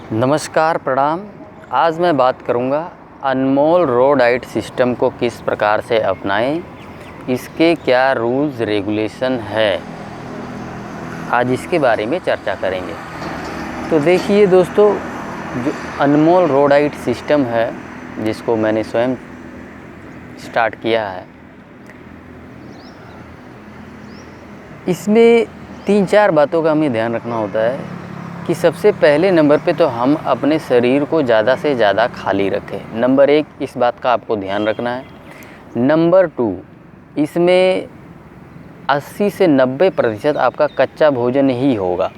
नमस्कार, प्रणाम। आज मैं बात करूंगा अनमोल रॉ डाइट सिस्टम को किस प्रकार से अपनाएं, इसके क्या रूल्स रेगुलेशन है, आज इसके बारे में चर्चा करेंगे। तो देखिए दोस्तों, जो अनमोल रॉ डाइट सिस्टम है जिसको मैंने स्वयं स्टार्ट किया है, इसमें 3-4 बातों का हमें ध्यान रखना होता है कि सबसे पहले नंबर पे तो हम अपने शरीर को ज़्यादा से ज़्यादा खाली रखें। नंबर 1 इस बात का आपको ध्यान रखना है। नंबर 2, इसमें 80 से 90% आपका कच्चा भोजन ही होगा।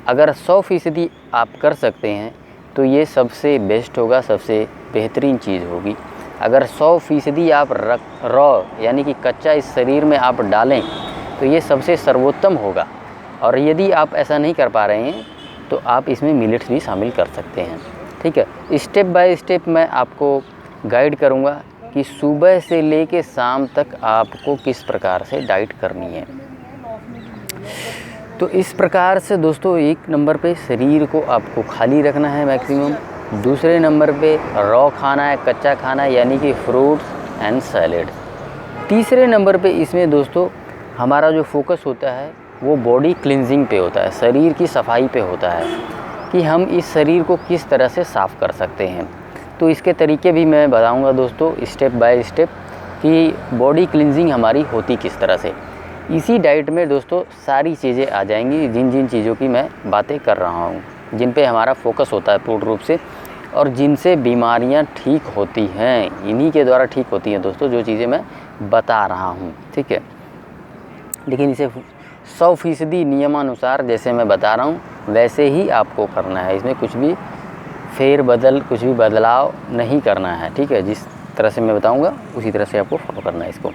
अगर 100% आप कर सकते हैं तो ये सबसे बेस्ट होगा, सबसे बेहतरीन चीज़ होगी। अगर 100% आप रॉ यानी कि कच्चा इस शरीर में आप डालें तो ये सबसे सर्वोत्तम होगा। और यदि आप ऐसा नहीं कर पा रहे हैं तो आप इसमें मिलेट्स भी शामिल कर सकते हैं। ठीक है, स्टेप बाय स्टेप मैं आपको गाइड करूंगा कि सुबह से लेके शाम तक आपको किस प्रकार से डाइट करनी है। तो इस प्रकार से दोस्तों, 1 नंबर पे शरीर को आपको खाली रखना है मैक्सिमम। दूसरे नंबर पे रॉ खाना है, कच्चा खाना है, यानी कि फ्रूट्स एंड सैलेड। तीसरे नंबर पे इसमें दोस्तों हमारा जो फोकस होता है वो बॉडी क्लींजिंग पे होता है, शरीर की सफाई पे होता है कि हम इस शरीर को किस तरह से साफ़ कर सकते हैं। तो इसके तरीके भी मैं बताऊंगा दोस्तों स्टेप बाय स्टेप कि बॉडी क्लींजिंग हमारी होती किस तरह से। इसी डाइट में दोस्तों सारी चीज़ें आ जाएंगी, जिन जिन चीज़ों की मैं बातें कर रहा हूँ, जिन पे हमारा फोकस होता है पूर्ण रूप से, और जिनसे बीमारियाँ ठीक होती हैं, इन्हीं के द्वारा ठीक होती हैं दोस्तों, जो चीज़ें मैं बता रहा हूँ। ठीक है, लेकिन इसे 100% नियमानुसार जैसे मैं बता रहा हूँ वैसे ही आपको करना है। इसमें कुछ भी कुछ भी बदलाव नहीं करना है। ठीक है, जिस तरह से मैं बताऊँगा उसी तरह से आपको फॉलो करना है इसको।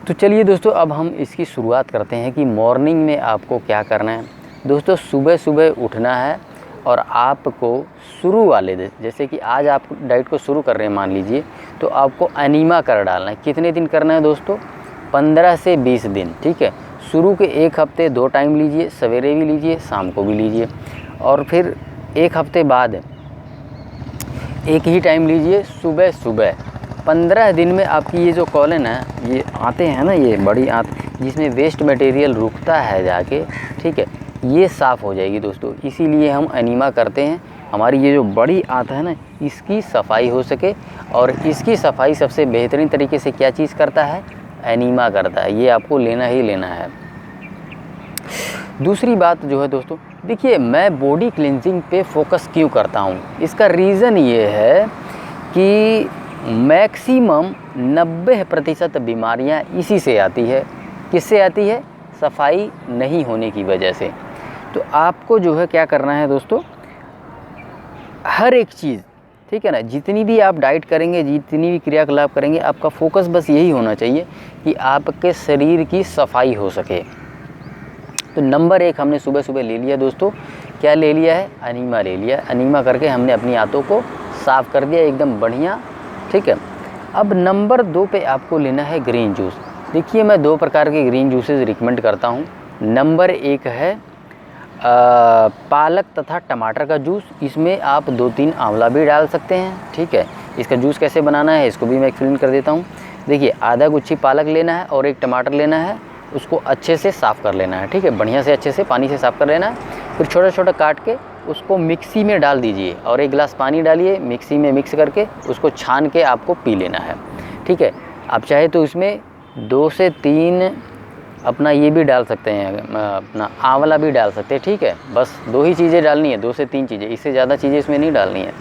तो चलिए दोस्तों, अब हम इसकी शुरुआत करते हैं कि मॉर्निंग में आपको क्या करना है। दोस्तों सुबह सुबह उठना है और आपको शुरू वाले दिन, जैसे कि आज आप डाइट को शुरू कर रहे हैं मान लीजिए, तो आपको एनीमा कर डालना है। कितने दिन करना है दोस्तों? 15 से 20 दिन। ठीक है, शुरू के 1 हफ्ते 2 टाइम लीजिए, सवेरे भी लीजिए, शाम को भी लीजिए, और फिर 1 हफ्ते बाद 1 ही टाइम लीजिए, सुबह सुबह। 15 दिन में आपकी ये जो कॉलन है, ये आते हैं ना, ये बड़ी आंत जिसमें वेस्ट मटेरियल रुकता है जाके, ठीक है, ये साफ़ हो जाएगी दोस्तों। इसीलिए हम एनीमा करते हैं, हमारी ये जो बड़ी आंत है ना, इसकी सफाई हो सके। और इसकी सफाई सबसे बेहतरीन तरीके से क्या चीज़ करता है? एनीमा करता है। ये आपको लेना ही लेना है। दूसरी बात जो है दोस्तों, देखिए मैं बॉडी क्लींजिंग पे फोकस क्यों करता हूँ, इसका रीज़न ये है कि मैक्सिमम 90% बीमारियाँ इसी से आती है। किससे आती है? सफाई नहीं होने की वजह से। तो आपको जो है क्या करना है दोस्तों, हर एक चीज़, ठीक है ना, जितनी भी आप डाइट करेंगे, जितनी भी क्रियाकलाप करेंगे, आपका फोकस बस यही होना चाहिए कि आपके शरीर की सफाई हो सके। तो नंबर 1 हमने सुबह सुबह ले लिया दोस्तों, क्या ले लिया है? एनीमा ले लिया। एनीमा करके हमने अपनी आंतों को साफ़ कर दिया एकदम बढ़िया। ठीक है, अब नंबर 2 पे आपको लेना है ग्रीन जूस। देखिए मैं 2 प्रकार के ग्रीन जूसेस रिकमेंड करता हूँ। नंबर 1 है पालक तथा टमाटर का जूस। इसमें आप 2-3 आंवला भी डाल सकते हैं। ठीक है, इसका जूस कैसे बनाना है इसको भी मैं एक्सप्लेन कर देता हूँ। देखिए, आधा गुच्छी पालक लेना है और 1 टमाटर लेना है, उसको अच्छे से साफ़ कर लेना है। ठीक है, बढ़िया से अच्छे से पानी से साफ़ कर लेना है। फिर छोटा छोटा काट के उसको मिक्सी में डाल दीजिए और 1 गिलास पानी डालिए, मिक्सी में मिक्स करके उसको छान के आपको पी लेना है। ठीक है, आप चाहे तो इसमें 2 से 3 अपना ये भी डाल सकते हैं, अपना आंवला भी डाल सकते हैं। ठीक है, बस 2 ही चीज़ें डालनी है, 2 से 3 चीज़ें, इससे ज़्यादा चीज़ें इसमें नहीं डालनी है।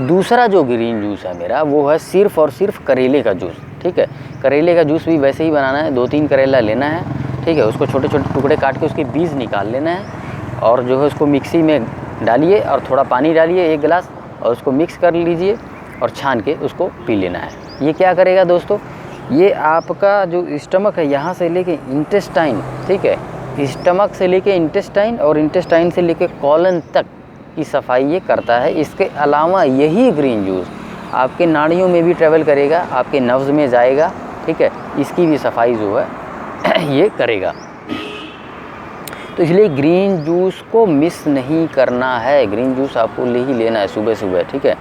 दूसरा जो ग्रीन जूस है मेरा, वो है सिर्फ़ और सिर्फ करेले का जूस। ठीक है, करेले का जूस भी वैसे ही बनाना है। 2-3 करेला लेना है। ठीक है, उसको छोटे छोटे टुकड़े काट के उसके बीज निकाल लेना है और जो है उसको मिक्सी में डालिए और थोड़ा पानी डालिए 1 गिलास और उसको मिक्स कर लीजिए और छान के उसको पी लेना है। ये क्या करेगा दोस्तों, ये आपका जो स्टमक है यहाँ से लेके इंटेस्टाइन, ठीक है, स्टमक से लेके इंटेस्टाइन और इंटेस्टाइन से लेके कॉलन तक की सफाई ये करता है। इसके अलावा यही ग्रीन जूस आपके नाड़ियों में भी ट्रैवल करेगा, आपके नर्व्स में जाएगा। ठीक है, इसकी भी सफाई जो है ये करेगा। तो इसलिए ग्रीन जूस को मिस नहीं करना है, ग्रीन जूस आपको ले ही लेना है सुबह सुबह, ठीक है।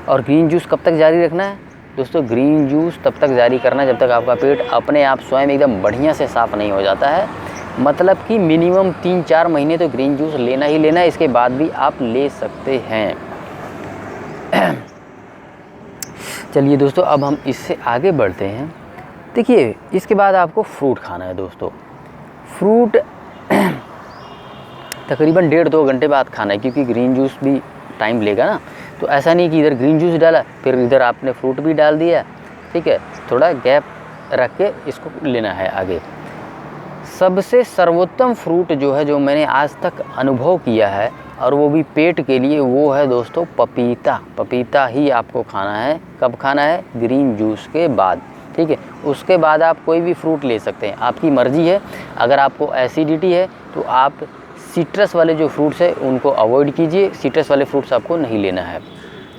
और ग्रीन जूस कब तक जारी रखना है दोस्तों? ग्रीन जूस तब तक जारी करना है जब तक आपका पेट अपने आप स्वयं एकदम बढ़िया से साफ़ नहीं हो जाता है। मतलब कि मिनिमम 3-4 महीने तो ग्रीन जूस लेना ही लेना है, इसके बाद भी आप ले सकते हैं। चलिए दोस्तों, अब हम इससे आगे बढ़ते हैं। देखिए, इसके बाद आपको फ्रूट खाना है दोस्तों। फ्रूट तकरीबन 1.5-2 घंटे बाद खाना है, क्योंकि ग्रीन जूस भी टाइम लेगा ना। तो ऐसा नहीं कि इधर ग्रीन जूस डाला फिर इधर आपने फ्रूट भी डाल दिया, ठीक है। थोड़ा गैप रख के इसको लेना है आगे। सबसे सर्वोत्तम फ्रूट जो है, जो मैंने आज तक अनुभव किया है, और वो भी पेट के लिए, वो है दोस्तों पपीता। पपीता ही आपको खाना है। कब खाना है? ग्रीन जूस के बाद, ठीक है। उसके बाद आप कोई भी फ्रूट ले सकते हैं, आपकी मर्ज़ी है। अगर आपको एसिडिटी है तो आप सिट्रस वाले जो फ्रूट्स हैं उनको अवॉइड कीजिए, सिट्रस वाले फ्रूट्स आपको नहीं लेना है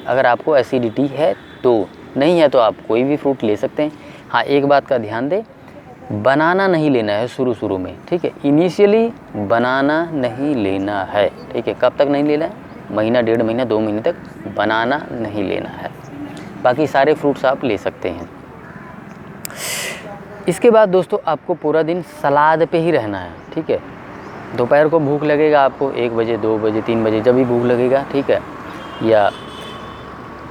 अगर आपको एसिडिटी है तो। नहीं है तो आप कोई भी फ्रूट ले सकते हैं। हाँ, एक बात का ध्यान दें, बनाना नहीं लेना है शुरू में, ठीक है। इनिशियली बनाना नहीं लेना है, ठीक है। कब तक नहीं लेना है? महीना, 1.5 महीना, 2 महीने तक बनाना नहीं लेना है। बाकी सारे फ्रूट्स आप ले सकते हैं। इसके बाद दोस्तों आपको पूरा दिन सलाद पे ही रहना है, ठीक है। दोपहर को भूख लगेगा आपको 1 बजे, 2 बजे, 3 बजे, जब भी भूख लगेगा, ठीक है, या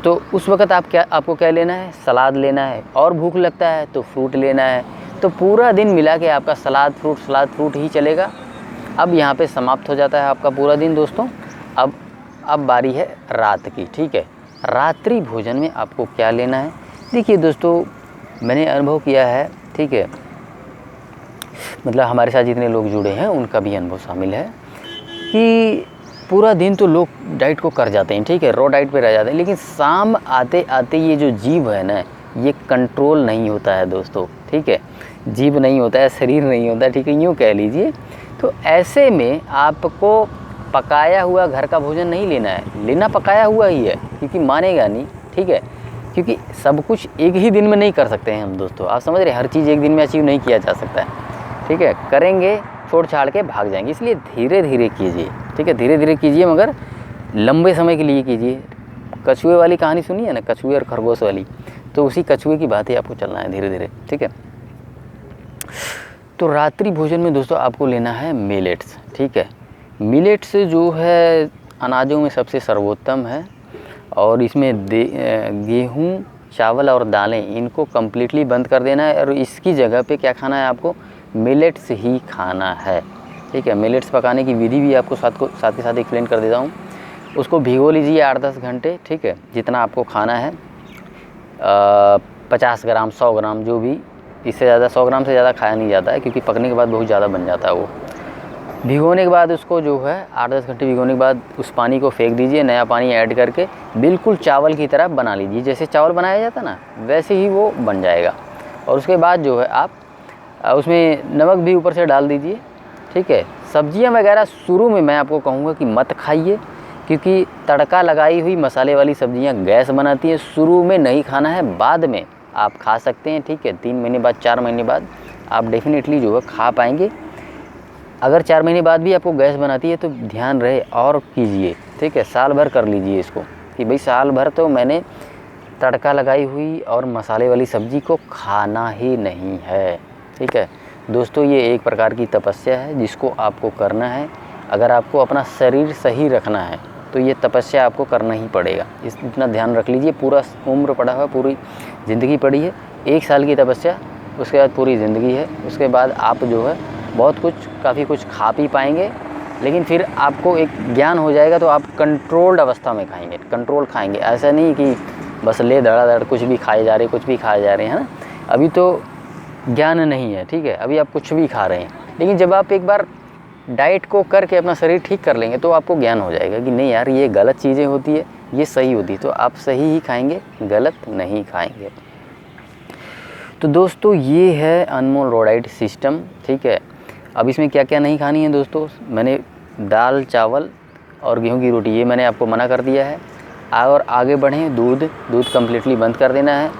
तो उस वक़्त आपको क्या लेना है? सलाद लेना है। और भूख लगता है तो फ्रूट लेना है। तो पूरा दिन मिला के आपका सलाद फ्रूट ही चलेगा। अब यहाँ पे समाप्त हो जाता है आपका पूरा दिन दोस्तों। अब बारी है रात की, ठीक है। रात्रि भोजन में आपको क्या लेना है? देखिए दोस्तों, मैंने अनुभव किया है, ठीक है, मतलब हमारे साथ जितने लोग जुड़े हैं उनका भी अनुभव शामिल है कि पूरा दिन तो लोग डाइट को कर जाते हैं, ठीक है, रॉ डाइट पे रह जाते हैं, लेकिन शाम आते आते ये जो जीव है ना, ये कंट्रोल नहीं होता है दोस्तों, ठीक है। जीव नहीं होता है, शरीर नहीं होता है, ठीक है, यूँ कह लीजिए। तो ऐसे में आपको पकाया हुआ घर का भोजन नहीं लेना है। लेना पकाया हुआ ही है, क्योंकि मानेगा नहीं, ठीक है। क्योंकि सब कुछ एक ही दिन में नहीं कर सकते हैं हम दोस्तों, आप समझ रहे हैं। हर चीज़ एक दिन में अचीव नहीं किया जा सकता है, ठीक है। करेंगे छोड़ छाड़ के भाग जाएंगे, इसलिए धीरे धीरे कीजिए, ठीक है। धीरे धीरे कीजिए, मगर लंबे समय के लिए कीजिए। कछुए वाली कहानी सुनी है ना, कछुए और खरगोश वाली, तो उसी कछुए की बात ही आपको चलना है धीरे धीरे, ठीक है। तो रात्रि भोजन में दोस्तों आपको लेना है मिलेट्स, ठीक है। मिलेट्स जो है अनाजों में सबसे सर्वोत्तम है, और इसमें गेहूँ, चावल और दालें, इनको कम्प्लीटली बंद कर देना है। और इसकी जगह पे क्या खाना है आपको? मिलेट्स ही खाना है, ठीक है। मिलेट्स पकाने की विधि भी आपको साथ के साथ एक्सप्लेन कर देता हूँ। उसको भिगो लीजिए 8-10 घंटे, ठीक है, जितना आपको खाना है, 50 ग्राम, 100 ग्राम, जो भी, इससे ज़्यादा 100 ग्राम से ज़्यादा खाया नहीं जाता है, क्योंकि पकने के बाद बहुत ज़्यादा बन जाता है वो। भिगोने के बाद उसको जो है 8-10 घंटे भिगोने के बाद उस पानी को फेंक दीजिए, नया पानी ऐड करके बिल्कुल चावल की तरह बना लीजिए। जैसे चावल बनाया जाता ना, वैसे ही वो बन जाएगा। और उसके बाद जो है आप उसमें नमक भी ऊपर से डाल दीजिए, ठीक है। सब्जियां वगैरह शुरू में मैं आपको कहूँगा कि मत खाइए, क्योंकि तड़का लगाई हुई मसाले वाली सब्जियां गैस बनाती हैं। शुरू में नहीं खाना है, बाद में आप खा सकते हैं, ठीक है। 3 महीने बाद, 4 महीने बाद आप डेफिनेटली जो है खा पाएंगे। अगर 4 महीने बाद भी आपको गैस बनाती है तो ध्यान रहे और कीजिए, ठीक है। साल भर कर लीजिए इसको, कि भाई साल भर तो मैंने तड़का लगाई हुई और मसाले वाली सब्ज़ी को खाना ही नहीं है, ठीक है दोस्तों। ये एक प्रकार की तपस्या है जिसको आपको करना है। अगर आपको अपना शरीर सही रखना है तो ये तपस्या आपको करना ही पड़ेगा। इतना ध्यान रख लीजिए। पूरा उम्र पड़ा हुआ, पूरी ज़िंदगी पड़ी है। 1 साल की तपस्या, उसके बाद पूरी ज़िंदगी है। उसके बाद आप जो है बहुत कुछ, काफ़ी कुछ खा पी पाएंगे, लेकिन फिर आपको एक ज्ञान हो जाएगा तो आप कंट्रोल्ड अवस्था में खाएंगे, कंट्रोल खाएंगे। ऐसा नहीं कि बस ले धड़ाधड़ कुछ भी खाए जा रहे, कुछ भी खाए जा रहे हैं ना। अभी तो ज्ञान नहीं है, ठीक है, अभी आप कुछ भी खा रहे हैं। लेकिन जब आप एक बार डाइट को करके अपना शरीर ठीक कर लेंगे तो आपको ज्ञान हो जाएगा कि नहीं यार, ये गलत चीज़ें होती है, ये सही होती है, तो आप सही ही खाएंगे, गलत नहीं खाएंगे। तो दोस्तों ये है अनमोल रॉ डाइट सिस्टम, ठीक है। अब इसमें क्या क्या नहीं खानी है दोस्तों, मैंने दाल, चावल और गेहूं की रोटी, ये मैंने आपको मना कर दिया है। और आगे बढ़ें, दूध कम्प्लीटली बंद कर देना है।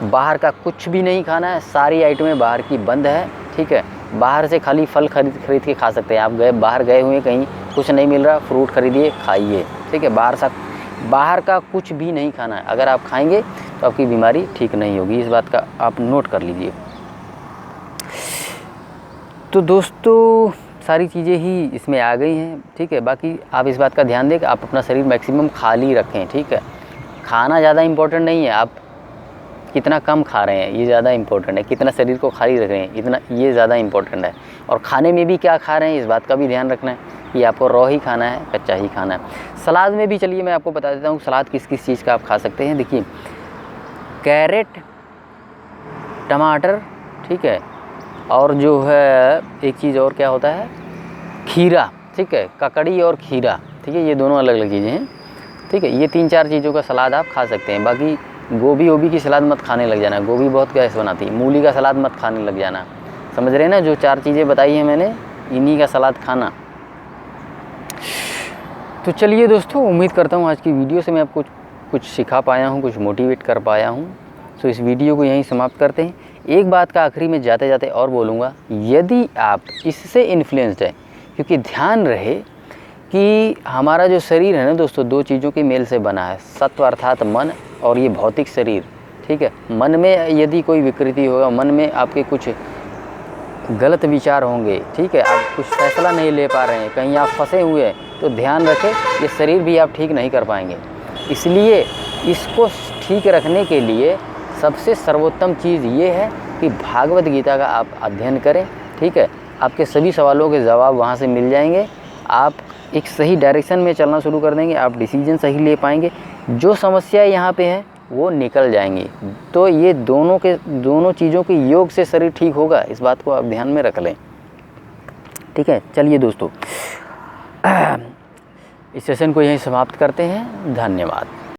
बाहर का कुछ भी नहीं खाना है, सारी आइटमें बाहर की बंद है, ठीक है। बाहर से खाली फल खरीद के खा सकते हैं। आप बाहर गए हुए कहीं, कुछ नहीं मिल रहा, फ्रूट खरीदिए, खाइए, ठीक है। बाहर का कुछ भी नहीं खाना है। अगर आप खाएंगे तो आपकी बीमारी ठीक नहीं होगी, इस बात का आप नोट कर लीजिए। तो दोस्तों सारी चीज़ें ही इसमें आ गई हैं, ठीक है। बाकी आप इस बात का ध्यान दें कि आप अपना शरीर मैक्सिमम खाली रखें, ठीक है। खाना ज़्यादा इम्पोर्टेंट नहीं है, आप कितना कम खा रहे हैं ये ज़्यादा इम्पोर्टेंट है, कितना शरीर को खाली रख रहे हैं इतना ये ज़्यादा इम्पोर्टेंट है। और खाने में भी क्या खा रहे हैं इस बात का भी ध्यान रखना है कि आपको रॉ ही खाना है, कच्चा ही खाना है। सलाद में भी चलिए मैं आपको बता देता हूँ सलाद किस किस चीज़ का आप खा सकते हैं। देखिए कैरेट, टमाटर, ठीक है, और जो है एक चीज़ और क्या होता है, खीरा, ठीक है, ककड़ी और खीरा, ठीक है, ये दोनों अलग अलग चीज़ें हैं, ठीक है। ये 3-4 चीज़ों का सलाद आप खा सकते हैं। बाकी गोभी की सलाद मत खाने लग जाना, गोभी बहुत गैस बनाती है। मूली का सलाद मत खाने लग जाना, समझ रहे हैं ना। जो 4 चीज़ें बताई हैं मैंने, इन्हीं का सलाद खाना। तो चलिए दोस्तों, उम्मीद करता हूँ आज की वीडियो से मैं आपको कुछ सिखा पाया हूँ, कुछ मोटिवेट कर पाया हूँ। तो इस वीडियो को यहीं समाप्त करते हैं। एक बात का आखिरी में जाते जाते और बोलूँगा, यदि आप इससे इन्फ्लुएंस्ड है, क्योंकि ध्यान रहे कि हमारा जो शरीर है ना दोस्तों, 2 चीज़ों के मेल से बना है, सत्व अर्थात मन और ये भौतिक शरीर, ठीक है। मन में यदि कोई विकृति होगा, मन में आपके कुछ गलत विचार होंगे, ठीक है, आप कुछ फैसला नहीं ले पा रहे हैं, कहीं आप फंसे हुए हैं, तो ध्यान रखें ये शरीर भी आप ठीक नहीं कर पाएंगे। इसलिए इसको ठीक रखने के लिए सबसे सर्वोत्तम चीज़ ये है कि भागवत गीता का आप अध्ययन करें, ठीक है। आपके सभी सवालों के जवाब वहाँ से मिल जाएंगे, आप एक सही डायरेक्शन में चलना शुरू कर देंगे, आप डिसीजन सही ले पाएंगे, जो समस्या यहाँ पे है वो निकल जाएंगी। तो ये दोनों चीज़ों के योग से शरीर ठीक होगा, इस बात को आप ध्यान में रख लें, ठीक है। चलिए दोस्तों, इस सेशन को यहीं समाप्त करते हैं। धन्यवाद।